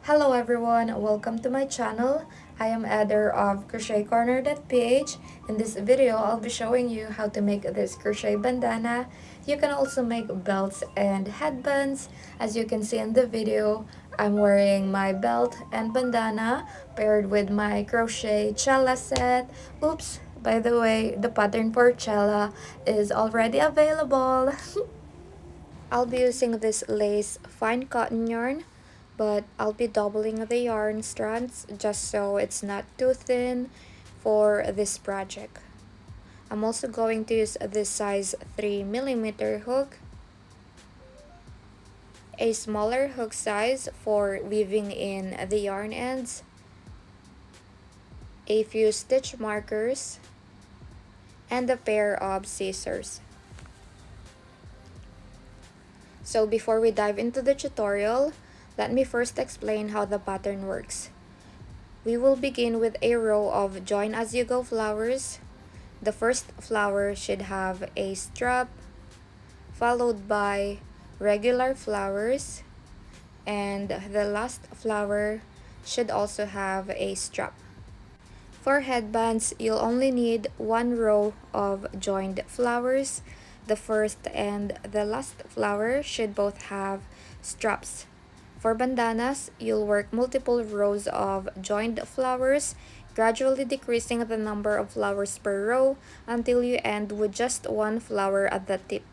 Hello everyone, welcome to my channel. I am Eder of crochetcorner.ph. In this video, I'll be showing you how to make this crochet bandana. You can also make belts and headbands. As you can see in the video, I'm wearing my belt and bandana paired with my crochet Chella set. Oops, by the way, the pattern for Chella is already available. I'll be using this lace fine cotton yarn, but I'll be doubling the yarn strands just so it's not too thin for this project. I'm also going to use this size 3mm hook, a smaller hook size for weaving in the yarn ends, a few stitch markers, and a pair of scissors. So before we dive into the tutorial, let me first explain how the pattern works. We will begin with a row of join as you go flowers. The first flower should have a strap, followed by regular flowers, and the last flower should also have a strap. For headbands, you'll only need one row of joined flowers. The first and the last flower should both have straps. For bandanas, you'll work multiple rows of joined flowers, gradually decreasing the number of flowers per row until you end with just one flower at the tip.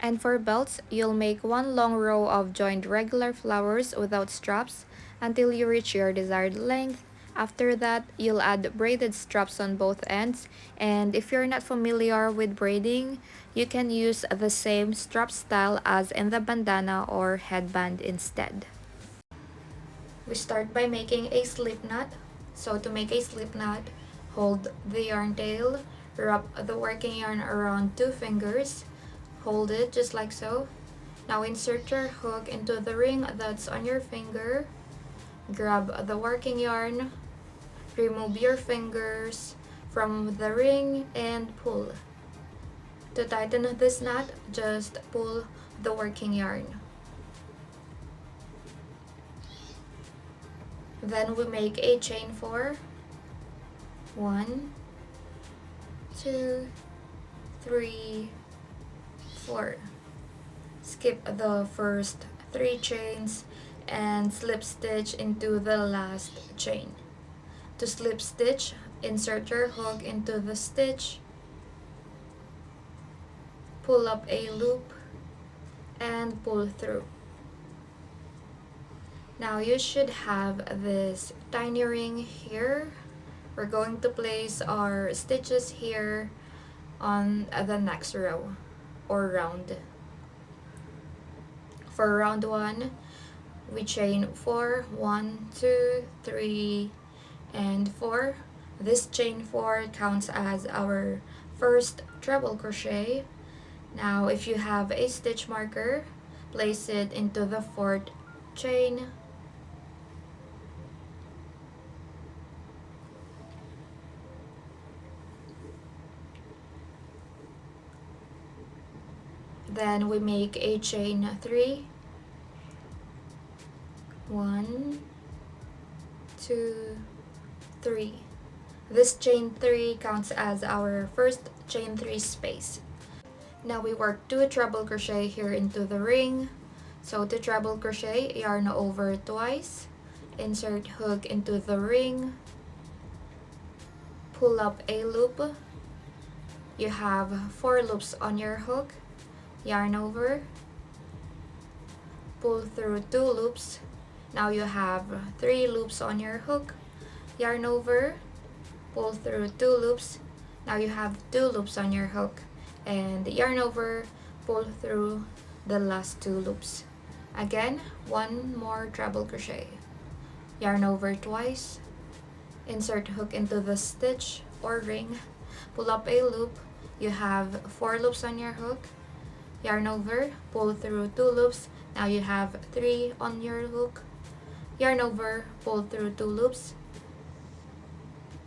And for belts, you'll make one long row of joined regular flowers without straps until you reach your desired length. After that, you'll add braided straps on both ends, and if you're not familiar with braiding, you can use the same strap style as in the bandana or headband instead. We start by making a slip knot. So to make a slip knot, hold the yarn tail, wrap the working yarn around 2 fingers, hold it just like so. Now insert your hook into the ring that's on your finger, grab the working yarn, remove your fingers from the ring and pull. To tighten this knot, just pull the working yarn. Then we make a chain 4. 1, 2, 3, 4. Skip the first 3 chains and slip stitch into the last chain. To slip stitch, insert your hook into the stitch, pull up a loop, and pull through. Now you should have this tiny ring here. We're going to place our stitches here on the next row or round. For round 1, we chain 4, 1, 2, 3, and 4. This chain 4 counts as our first treble crochet. Now if you have a stitch marker, place it into the 4th chain, then we make a chain 3, 1, 2, 3. This chain 3 counts as our first chain 3 space. Now we work 2 treble crochet here into the ring. So to treble crochet, yarn over twice, insert hook into the ring, pull up a loop. You have 4 loops on your hook, yarn over, pull through 2 loops. Now you have 3 loops on your hook, yarn over, pull through 2 loops. Now you have 2 loops on your hook, and yarn over, pull through the last 2 loops. Again, 1 more treble crochet, yarn over twice, insert hook into the stitch or ring, pull up a loop. You have 4 loops on your hook, yarn over, pull through 2 loops. Now you have 3 on your hook, yarn over, pull through 2 loops,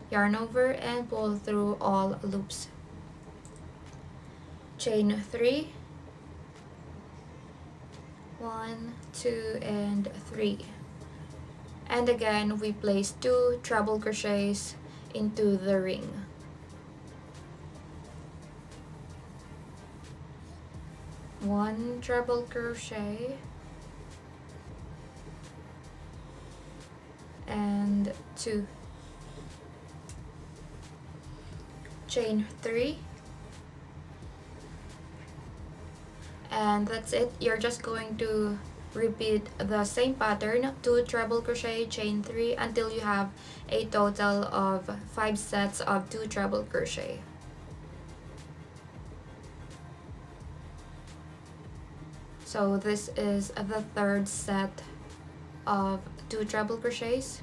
yarn over, and pull through all loops. Chain 3, 1, 2, and 3. And again, we place 2 treble crochets into the ring. One treble crochet and 2. Chain 3, and that's it. You're just going to repeat the same pattern, 2 treble crochet, chain 3, until you have a total of 5 sets of 2 treble crochet. So this is the third set of 2 treble crochets,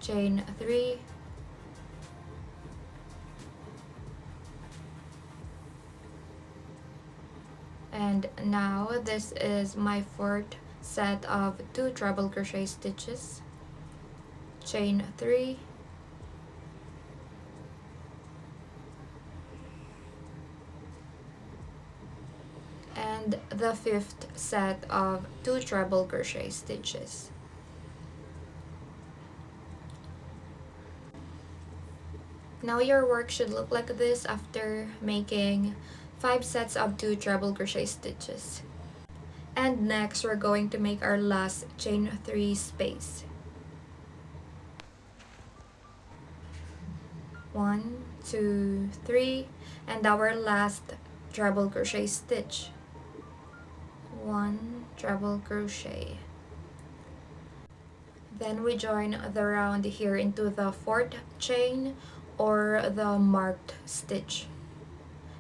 chain 3, and now this is my fourth set of 2 treble crochet stitches, chain 3, and the fifth set of 2 treble crochet stitches. Now your work should look like this after making 5 sets of 2 treble crochet stitches. And next, we're going to make our last chain 3 space. 1, 2, 3, and our last treble crochet stitch. 1 treble crochet. Then we join the round here into the 4th chain or the marked stitch.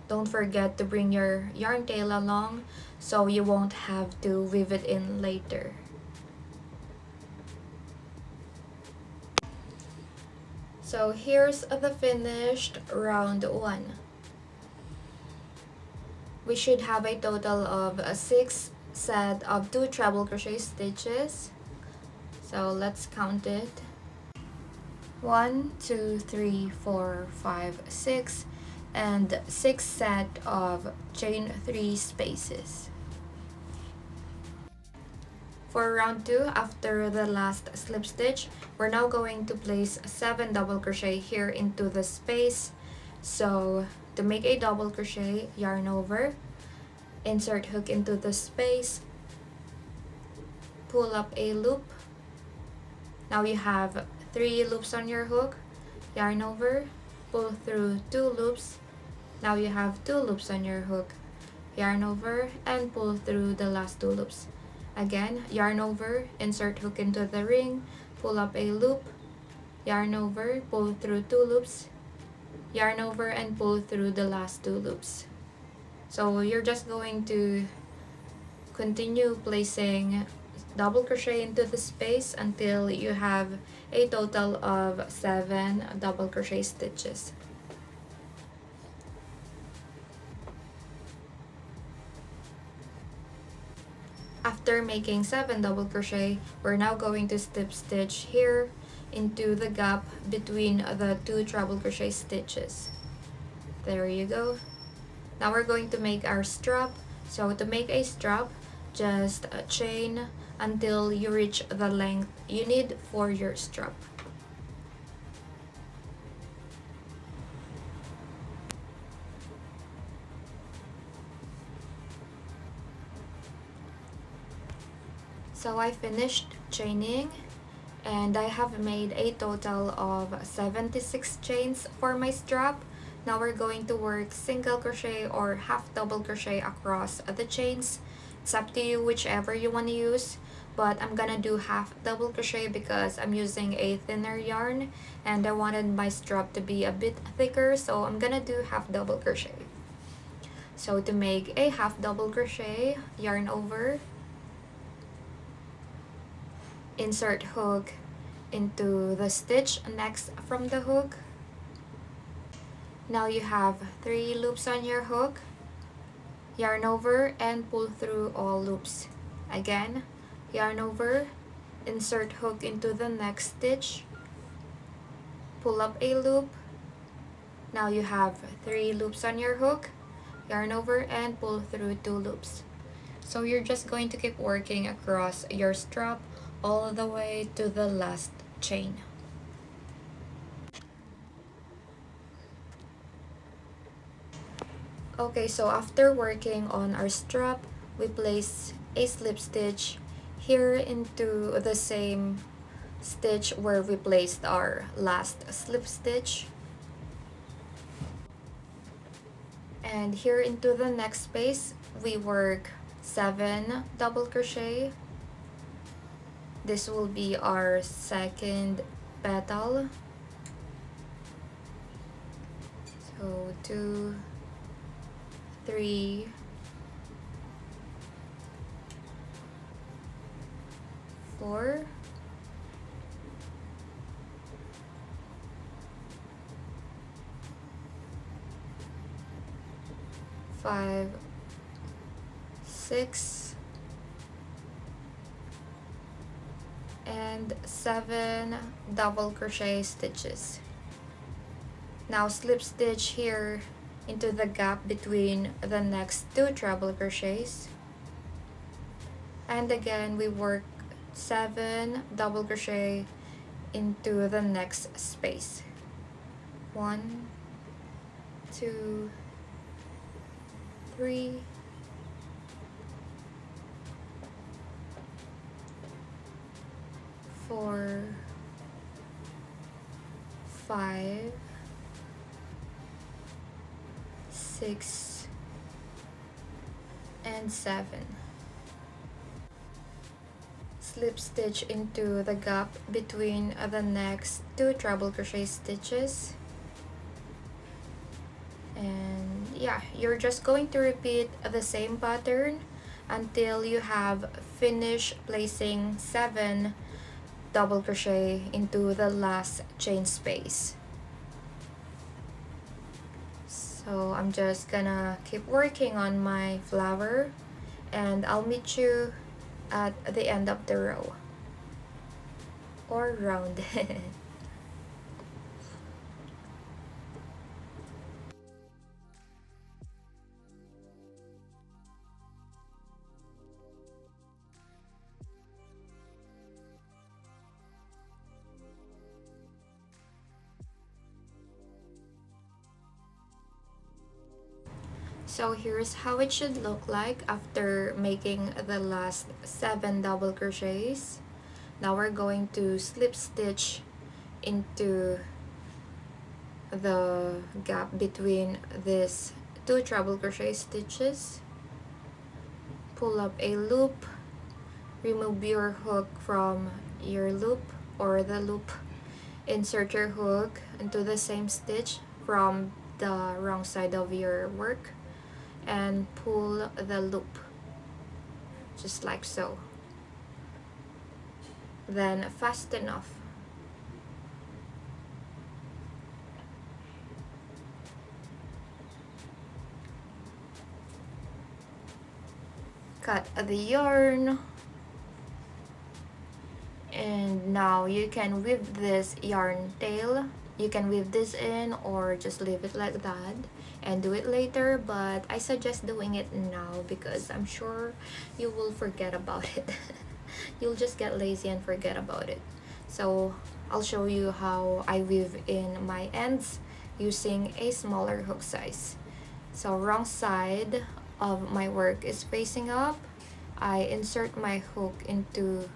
Don't forget to bring your yarn tail along so you won't have to weave it in later. So here's the finished round 1. We should have a total of 6 set of 2 treble crochet stitches. So let's count it. 1, 2, 3, 4, 5, 6, and 6 set of chain 3 spaces. For round 2, after the last slip stitch, we're now going to place 7 double crochet here into the space. So to make a double crochet, yarn over, insert hook into the space, pull up a loop. Now you have 3 loops on your hook, yarn over, pull through 2 loops. Now you have 2 loops on your hook, yarn over, and pull through the last 2 loops. Again, yarn over, insert hook into the ring, pull up a loop, yarn over, pull through 2 loops, yarn over, and pull through the last 2 loops. So you're just going to continue placing double crochet into the space until you have a total of 7 double crochet stitches. After making 7 double crochet, we're now going to slip stitch here into the gap between the 2 treble crochet stitches. There you go. Now we're going to make our strap. So to make a strap, just chain until you reach the length you need for your strap. So I finished chaining and I have made a total of 76 chains for my strap. Now we're going to work single crochet or half double crochet across the chains. It's up to you whichever you want to use, but I'm gonna do half double crochet because I'm using a thinner yarn and I wanted my strap to be a bit thicker, so I'm gonna do half double crochet. So to make a half double crochet, yarn over, insert hook into the stitch next from the hook. Now you have 3 loops on your hook, yarn over and pull through all loops. Again, yarn over, insert hook into the next stitch, pull up a loop. Now you have 3 loops on your hook, yarn over and pull through 2 loops. So you're just going to keep working across your strap all the way to the last chain. Okay, so after working on our strap, we place a slip stitch here into the same stitch where we placed our last slip stitch, and here into the next space we work 7 double crochet. This will be our second petal. So 2, 3, 4, 5, 6, and 7 double crochet stitches. Now slip stitch here into the gap between the next 2 treble crochets, and again we work 7 double crochet into the next space. 1, 2, 3, 4, 5, 6, and 7. Slip stitch into the gap between the next 2 treble crochet stitches, and yeah, you're just going to repeat the same pattern until you have finished placing 7 double crochet into the last chain space. So I'm just gonna keep working on my flower, and I'll meet you at the end of the row or round. So here's how it should look like after making the last 7 double crochets. Now we're going to slip stitch into the gap between these 2 treble crochet stitches. Pull up a loop, remove your hook from your loop or the loop, insert your hook into the same stitch from the wrong side of your work, and pull the loop just like so. Then fasten off. Cut the yarn, and now you can weave this yarn tail. You can weave this in or just leave it like that and do it later, but I suggest doing it now because I'm sure you will forget about it. You'll just get lazy and forget about it. So I'll show you how I weave in my ends using a smaller hook size. So wrong side of my work is facing up. I insert my hook into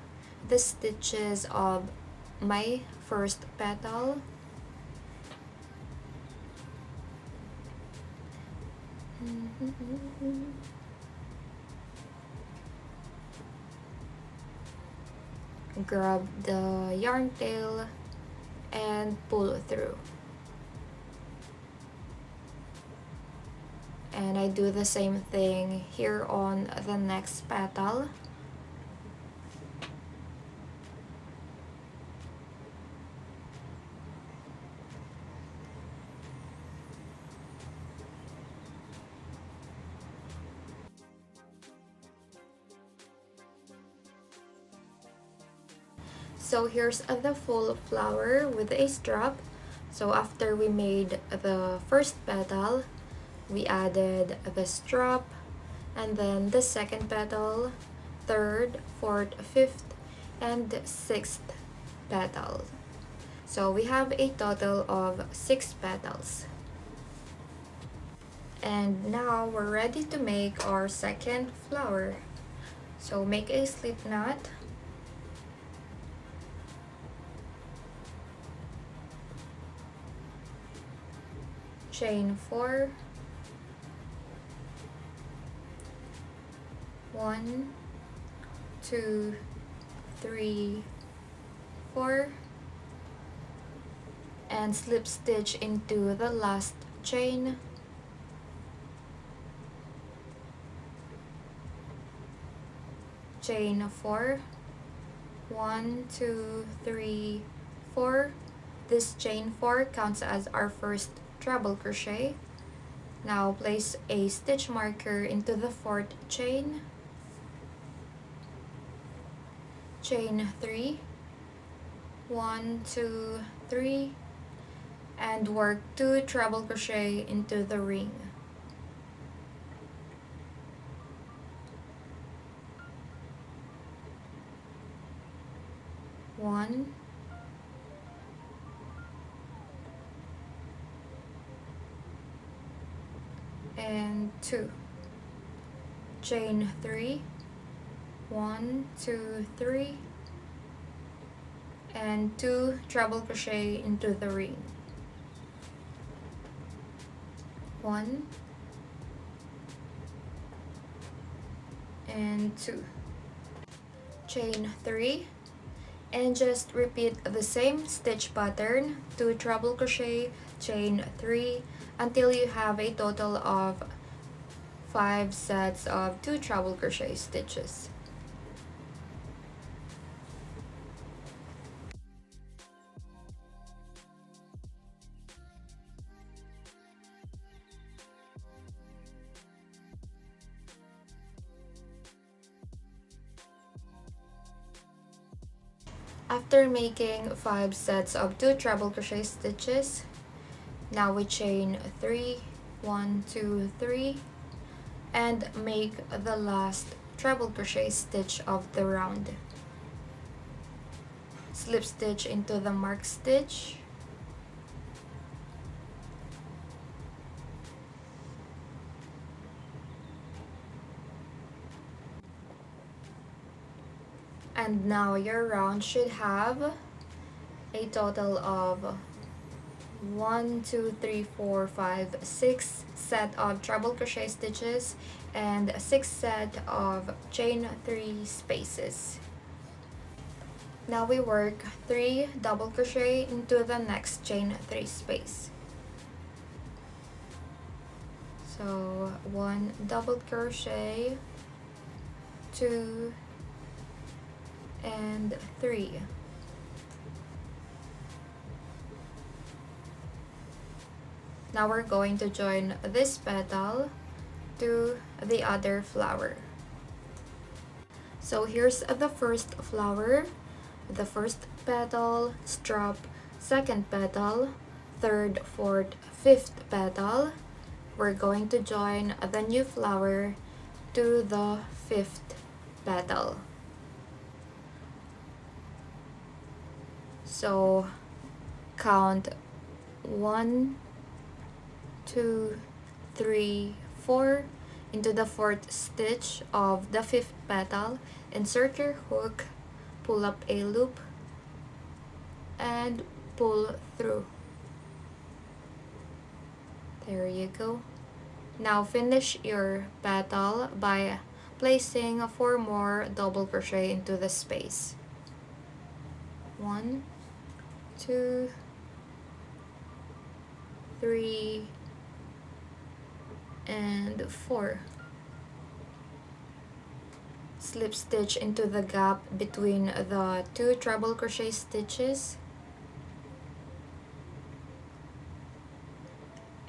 the stitches of my first petal. Grab the yarn tail and pull through. And I do the same thing here on the next petal. So here's the full flower with a strap. So after we made the first petal, we added the strap, and then the second petal, third, fourth, fifth, and 6th petal. So we have a total of 6 petals. And now we're ready to make our second flower. So make a slip knot. Chain 4. 1, 2, 3, 4, and slip stitch into the last chain. Chain 4. 1, 2, 3, 4. This chain 4 counts as our first treble crochet. Now place a stitch marker into the 4th chain. Chain 3. 1, 2, 3, and work 2 treble crochet into the ring. One, and 2. Chain 3. 1, 2, 3, and 2 treble crochet into the ring. 1 and 2. Chain 3, and just repeat the same stitch pattern, 2 treble crochet, chain 3, until you have a total of 5 sets of 2 treble crochet stitches. After making 5 sets of 2 treble crochet stitches, now we chain 3, 1, 2, 3, and make the last treble crochet stitch of the round. Slip stitch into the mark stitch, and now your round should have a total of 1, 2, 3, 4, 5, 6 set of treble crochet stitches and 6 set of chain 3 spaces. Now we work 3 double crochet into the next chain 3 space. So 1 double crochet, 2, and 3. Now we're going to join this petal to the other flower. So here's the first flower, the first petal, strap, second petal, third, fourth, fifth petal. We're going to join the new flower to the fifth petal. So count 1, 2, 3, 4 into the fourth stitch of the fifth petal. Insert your hook, pull up a loop, and pull through. There you go. Now finish your petal by placing 4 more double crochet into the space. 1, 2, 3, and 4. Slip stitch into the gap between the 2 treble crochet stitches,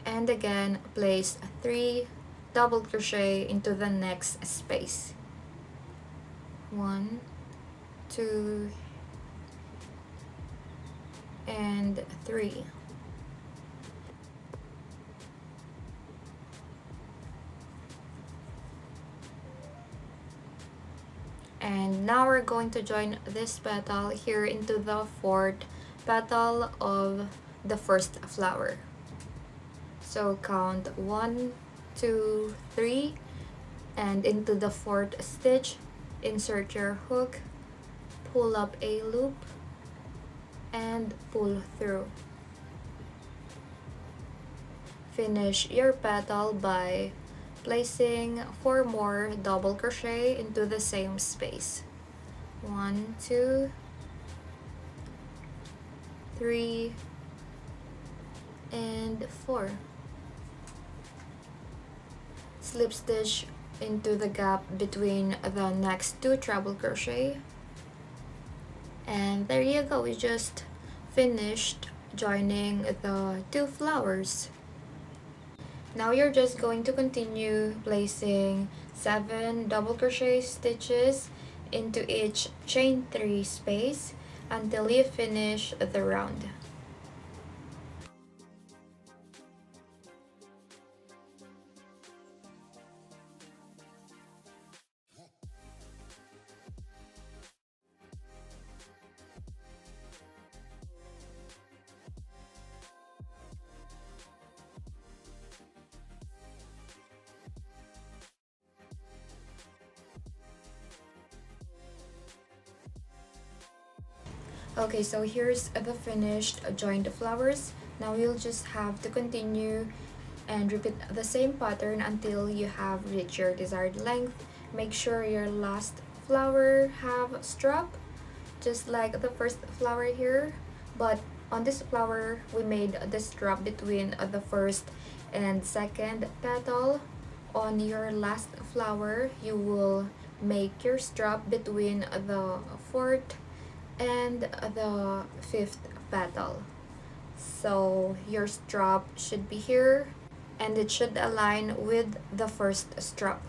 and again place 3 double crochet into the next space. 1, 2, and 3. And now we're going to join this petal here into the fourth petal of the first flower. So count 1, 2, 3, and into the fourth stitch, insert your hook, pull up a loop, and pull through. Finish your petal by placing 4 more double crochet into the same space. 1, 2, 3, and 4. Slip stitch into the gap between the next 2 treble crochet, and there you go. We just finished joining the 2 flowers. Now you're just going to continue placing 7 double crochet stitches into each chain 3 space until you finish the round. Okay, so here's the finished joined flowers. Now you'll just have to continue and repeat the same pattern until you have reached your desired length. Make sure your last flower have strap, just like the first flower here. But on this flower, we made the strap between the first and second petal. On your last flower, you will make your strap between the fourth and the fifth petal. So your strap should be here and it should align with the first strap.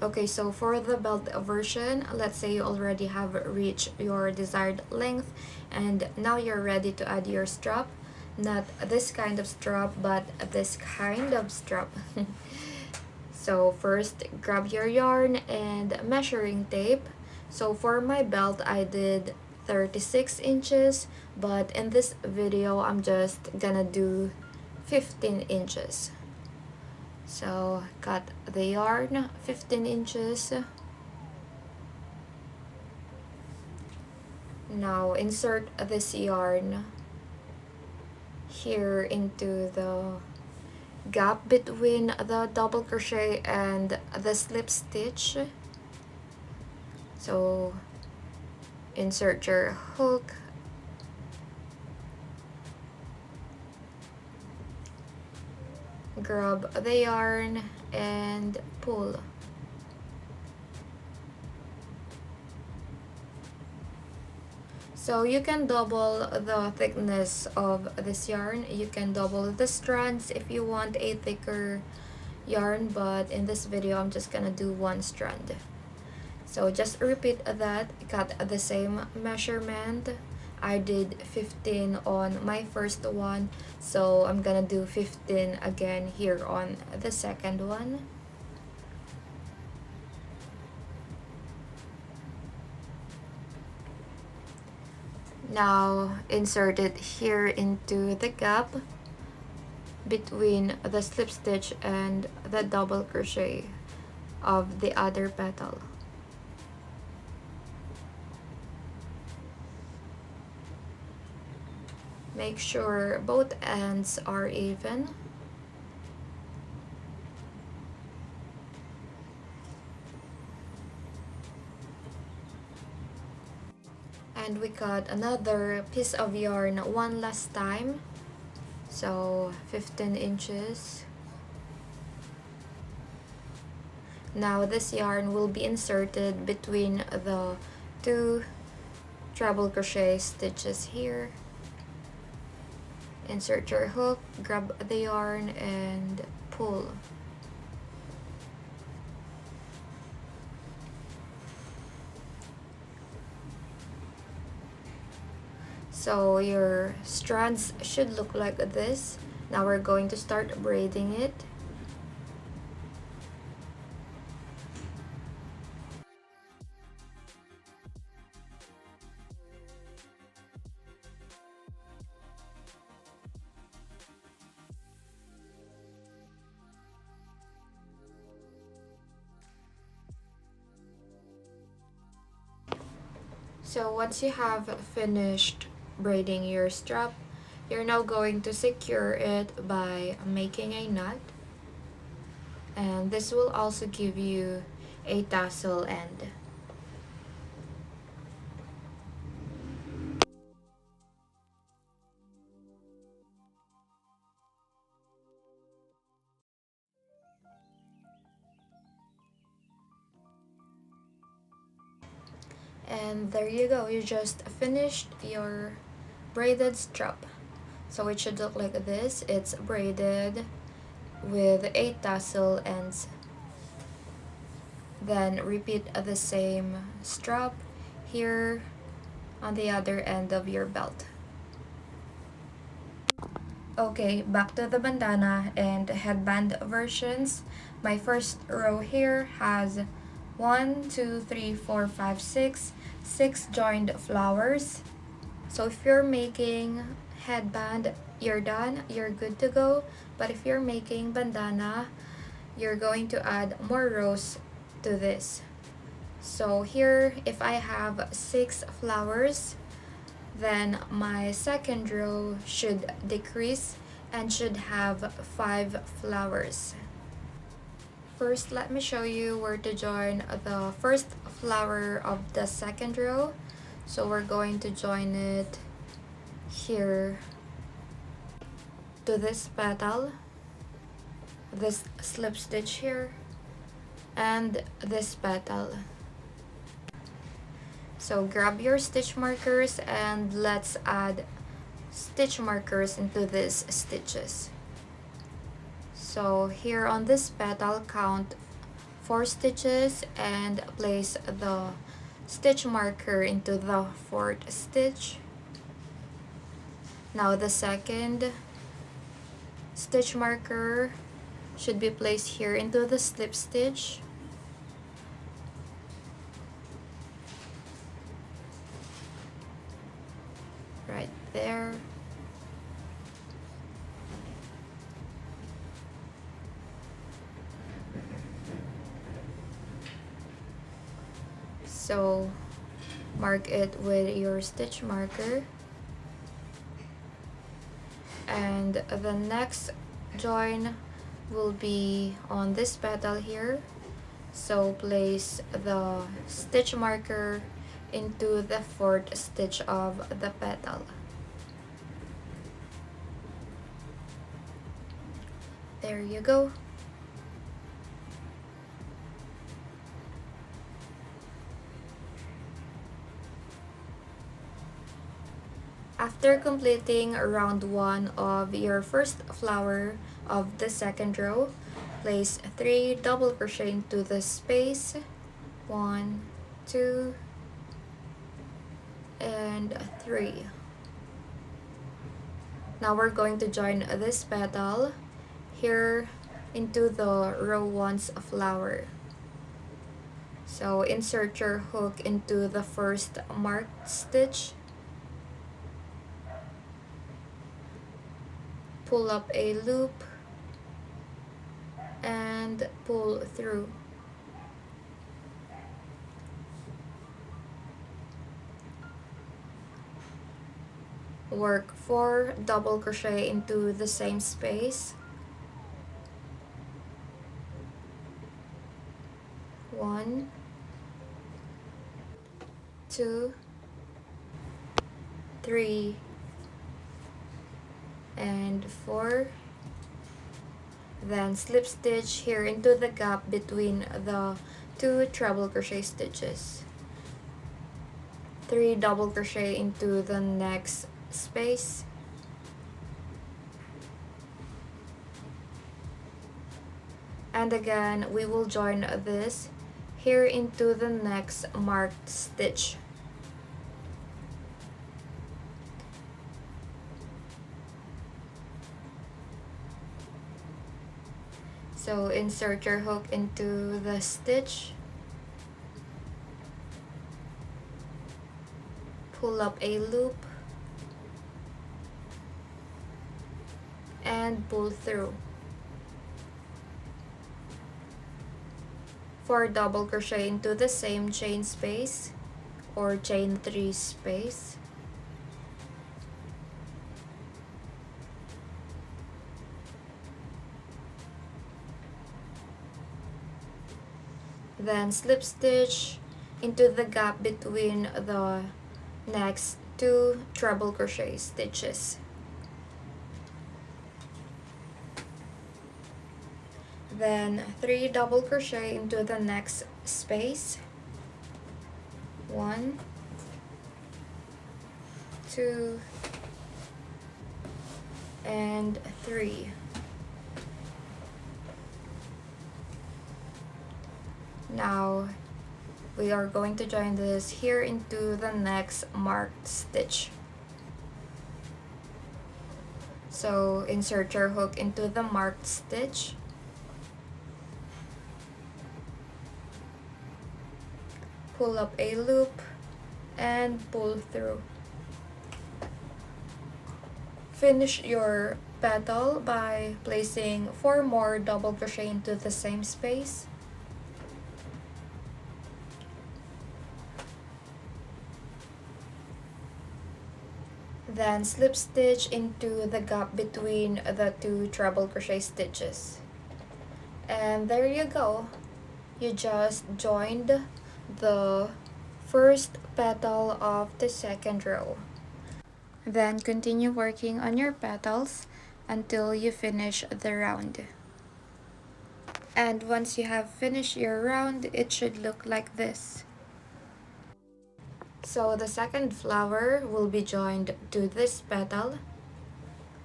Okay, so for the belt version, let's say you already have reached your desired length and now you're ready to add your strap. Not this kind of strap, but this kind of strap. So first, grab your yarn and measuring tape. So for my belt, I did 36 inches, but in this video, I'm just gonna do 15 inches. So cut the yarn 15 inches. Now insert this yarn here into the gap between the double crochet and the slip stitch. So insert your hook, grab the yarn and pull. So you can double the thickness of this yarn. You can double the strands if you want a thicker yarn, but in this video I'm just gonna do 1 strand. So just repeat that, cut the same measurement. I did 15 on my first one, so I'm gonna do 15 again here on the second one. Now insert it here into the gap between the slip stitch and the double crochet of the other petal. Make sure both ends are even. And we cut another piece of yarn one last time. So 15 inches. Now this yarn will be inserted between the 2 treble crochet stitches here. Insert your hook, grab the yarn and pull. So your strands should look like this. Now we're going to start braiding it. So once you have finished braiding your strap, you're now going to secure it by making a knot, and this will also give you a tassel end. And there you go, you just finished your braided strap. So it should look like this. It's braided with 8 tassel ends. Then repeat the same strap here on the other end of your belt. Okay, back to the bandana and headband versions. My first row here has 1, 2, 3, 4, 5, 6 joined flowers. So if you're making headband, you're done, you're good to go. But if you're making bandana, you're going to add more rows to this. So here, if I have 6 flowers, then my second row should decrease and should have 5 flowers. First, let me show you where to join the first flower of the second row. So we're going to join it here to this petal, this slip stitch here, and this petal. So grab your stitch markers and let's add stitch markers into these stitches. So here on this petal, count 4 stitches and place the stitch marker into the 4th stitch. Now the second stitch marker should be placed here into the slip stitch. Right there. So mark it with your stitch marker. And the next join will be on this petal here. So place the stitch marker into the 4th stitch of the petal. There you go. After completing round 1 of your first flower of the second row, place 3 double crochet into the space. 1, 2, and 3. Now we're going to join this petal here into the row 1's flower. So insert your hook into the first marked stitch, pull up a loop, and pull through. Work 4 double crochet into the same space. 1, 2, 3, and 4. Then slip stitch here into the gap between the 2 treble crochet stitches. 3 double crochet into the next space. And again, we will join this here into the next marked stitch. So insert your hook into the stitch, pull up a loop, and pull through. 4 double crochet into the same chain space. or chain 3 space. Then slip stitch into the gap between the next 2 treble crochet stitches. Then 3 double crochet into the next space. 1, 2, and 3. Now we are going to join this here into the next marked stitch. So insert your hook into the marked stitch. Pull up a loop and pull through. Finish your petal by placing 4 more double crochet into the same space. Then slip stitch into the gap between the 2 treble crochet stitches. And there you go. You just joined the first petal of the second row. Then continue working on your petals until you finish the round. And once you have finished your round, it should look like this. So the second flower will be joined to this petal,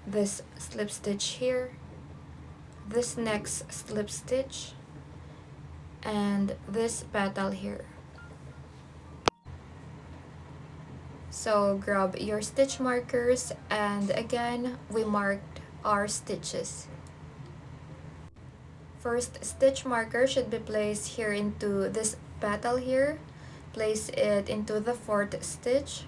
this slip stitch here, this next slip stitch, and this petal here. So grab your stitch markers, and again we marked our stitches. First stitch marker should be placed here into this petal here. Place it into the 4th stitch.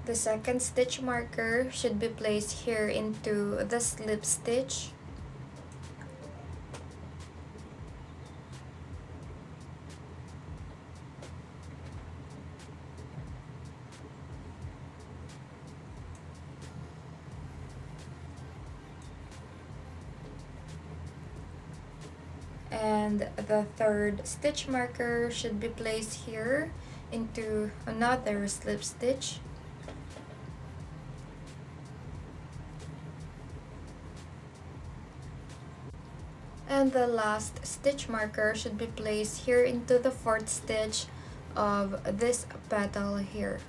The second stitch marker should be placed here into the slip stitch. And the third stitch marker should be placed here into another slip stitch. And the last stitch marker should be placed here into the 4th stitch of this petal here.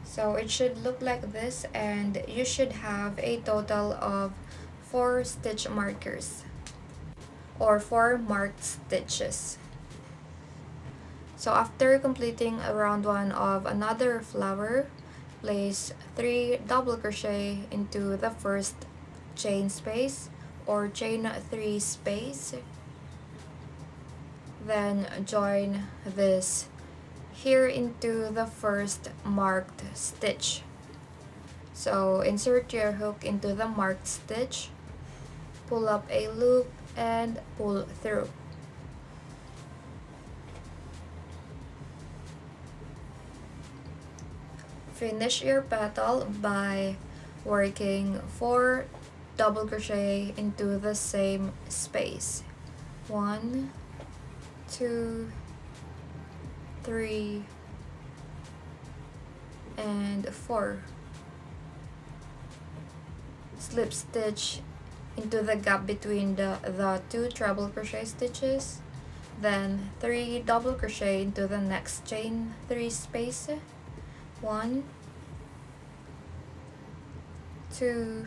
So it should look like this, and you should have a total of 4 stitch markers or 4 marked stitches. So after completing round 1 of another flower, place 3 double crochet into the first chain space or chain 3 space. Then join this here into the first marked stitch. So insert your hook into the marked stitch, pull up a loop and pull through. Finish your petal by working 4 double crochet into the same space. 1, 2, 3, and 4. Slip stitch into the gap between the 2 treble crochet stitches, then 3 double crochet into the next chain 3 space. 1, 2,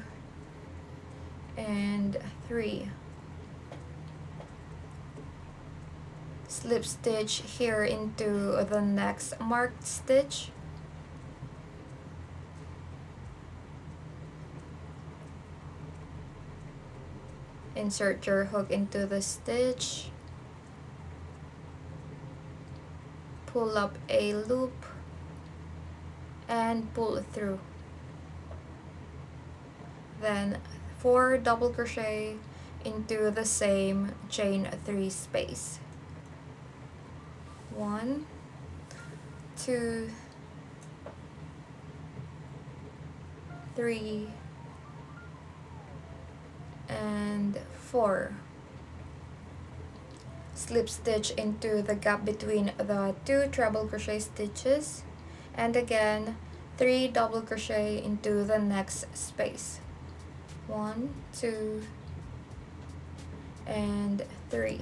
and 3. Slip stitch here into the next marked stitch. Insert your hook into the stitch, pull up a loop and pull through. then 4 double crochet into the same chain 3 space. 1, 2, 3, and 4. Slip stitch into the gap between the 2 treble crochet stitches, and again 3 double crochet into the next space. 1, 2, and 3.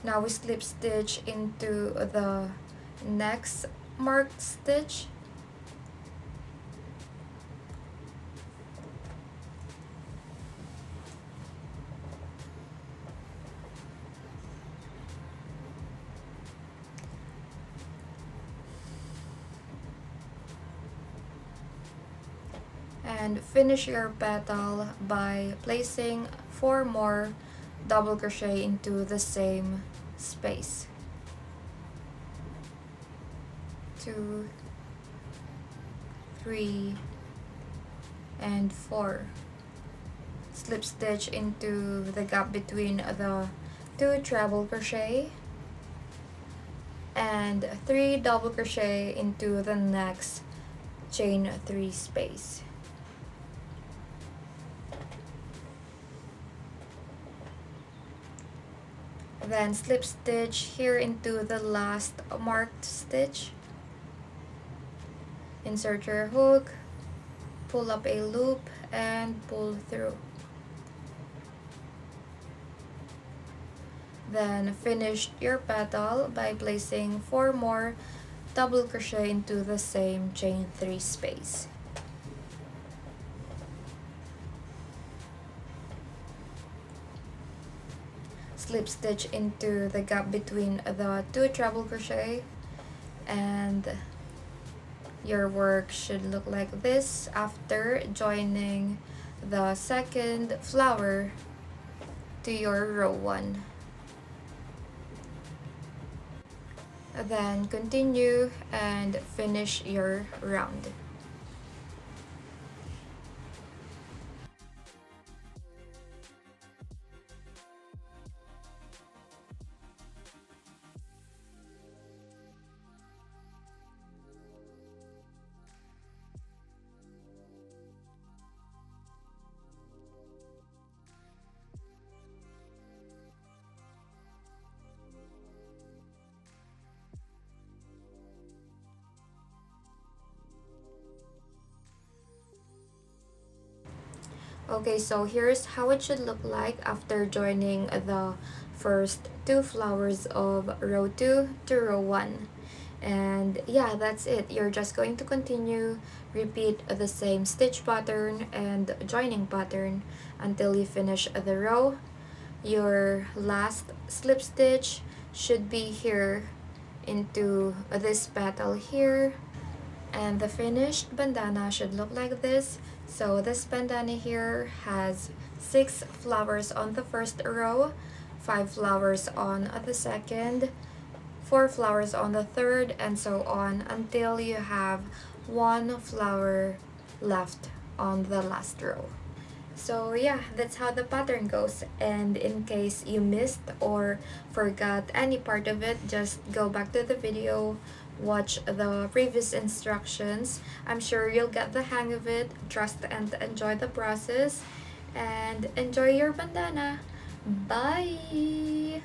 Now we slip stitch into the next marked stitch, and finish your petal by placing 4 more double crochet into the same space. 2, 3, and 4. Slip stitch into the gap between the 2 treble crochet, and 3 double crochet into the next chain 3 space. Then slip stitch here into the last marked stitch. Insert your hook, pull up a loop, and pull through. Then finish your petal by placing 4 more double crochet into the same chain 3 space. Slip stitch into the gap between the 2 treble crochet, and your work should look like this after joining the second flower to your row 1. Then continue and finish your round. Okay, so here's how it should look like after joining the first 2 flowers of row 2 to row 1. And yeah, that's it. You're just going to continue, repeat the same stitch pattern and joining pattern until you finish the row. Your last slip stitch should be here into this petal here, and the finished bandana should look like this. So this bandana here has 6 flowers on the first row, 5 flowers on the second, 4 flowers on the third, and so on until you have 1 flower left on the last row. So yeah, that's how the pattern goes. And in case you missed or forgot any part of it, just go back to the video, watch the previous instructions. I'm sure you'll get the hang of it. Trust and enjoy the process, and enjoy your bandana. Bye!